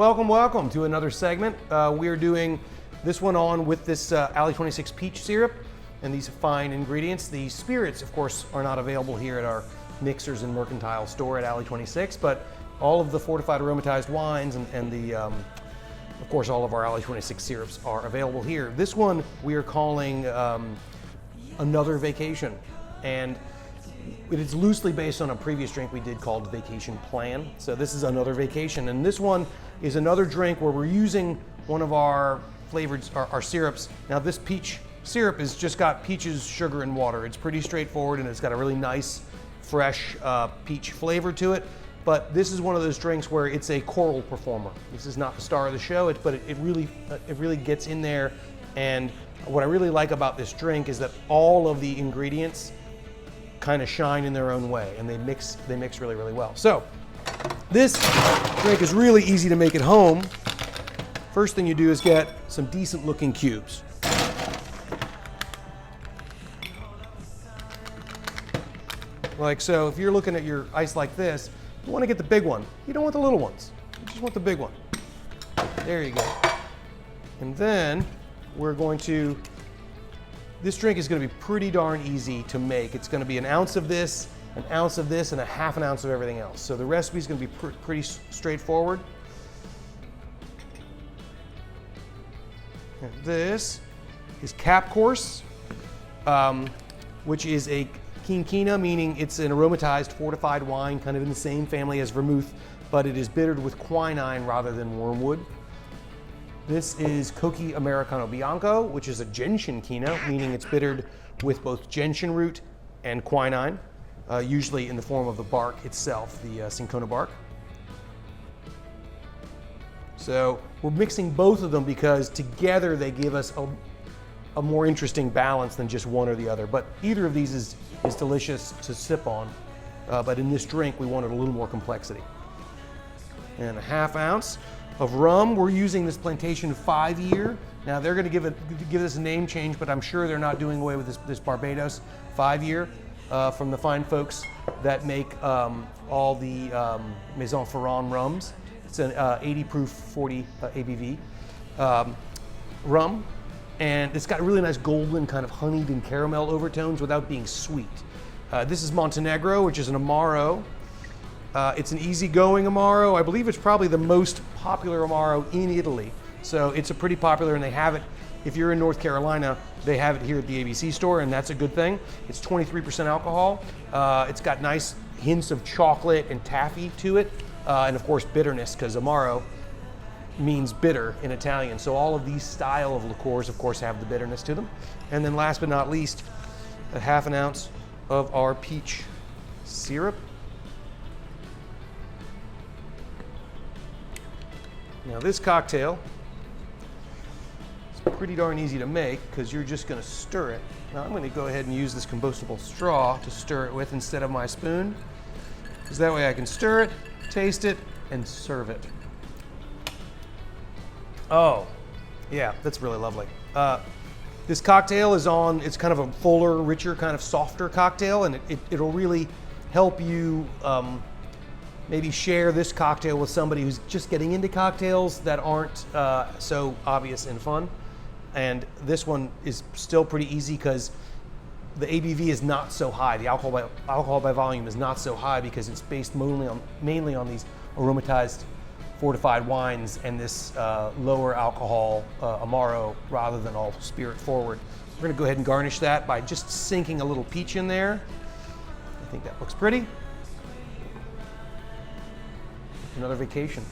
Welcome to another segment. We are doing this one on with this Alley 26 peach syrup and these fine ingredients. The spirits, of course, are not available here at our mixers and mercantile store at Alley 26, but all of the fortified aromatized wines and the, of course, all of our Alley 26 syrups are available here. This one we are calling Another Vacation, and it is loosely based on a previous drink we did called Vacation Plan. So this is Another Vacation, and this one is another drink where we're using one of our flavored, our syrups. Now this peach syrup has just got peaches, sugar, and water. It's pretty straightforward, and it's got a really nice, fresh peach flavor to it. But this is one of those drinks where it's a choral performer. This is not the star of the show, but it really gets in there. And what I really like about this drink is that all of the ingredients kind of shine in their own way, and they mix really, really well. So this drink is really easy to make at home. First thing you do is get some decent looking cubes. Like so. If you're looking at your ice like this, you want to get the big one. You don't want the little ones. You just want the big one. There you go. And then we're going to, this drink is going to be pretty darn easy to make. It's going to be an ounce of this, and a half an ounce of everything else. So the recipe is going to be pretty straightforward. And this is Cap Corse, which is a quinquina, meaning it's an aromatized fortified wine, kind of in the same family as vermouth, but it is bittered with quinine rather than wormwood. This is Cocchi Americano Bianco, which is a gentian quina, meaning it's bittered with both gentian root and quinine, usually in the form of the bark itself, the cinchona bark. So we're mixing both of them because together they give us a more interesting balance than just one or the other. But either of these is delicious to sip on, but in this drink we wanted a little more complexity. And a half ounce of rum. We're using this Plantation 5-year. Now they're going to give this a name change, but I'm sure they're not doing away with this Barbados 5-year from the fine folks that make all the Maison Ferrand rums. It's an 80 proof, 40 ABV rum, and it's got really nice golden kind of honeyed and caramel overtones without being sweet. This is Montenegro, which is an Amaro. It's an easygoing Amaro. I believe it's probably the most popular Amaro in Italy. So it's a pretty popular, and they have it, if you're in North Carolina, they have it here at the ABC store, and that's a good thing. It's 23% alcohol. It's got nice hints of chocolate and taffy to it, and of course bitterness, because Amaro means bitter in Italian. So all of these style of liqueurs, of course, have the bitterness to them. And then last but not least, a half an ounce of our peach syrup. Now this cocktail is pretty darn easy to make because you're just going to stir it. Now I'm going to go ahead and use this compostable straw to stir it with instead of my spoon, because that way I can stir it, taste it, and serve it. Oh, yeah, that's really lovely. This cocktail is it's kind of a fuller, richer, kind of softer cocktail, and it'll really help you maybe share this cocktail with somebody who's just getting into cocktails that aren't so obvious and fun. And this one is still pretty easy because the ABV is not so high. The alcohol by volume is not so high because it's based mainly on these aromatized fortified wines and this lower alcohol Amaro rather than all spirit forward. We're gonna go ahead and garnish that by just sinking a little peach in there. I think that looks pretty. Another vacation.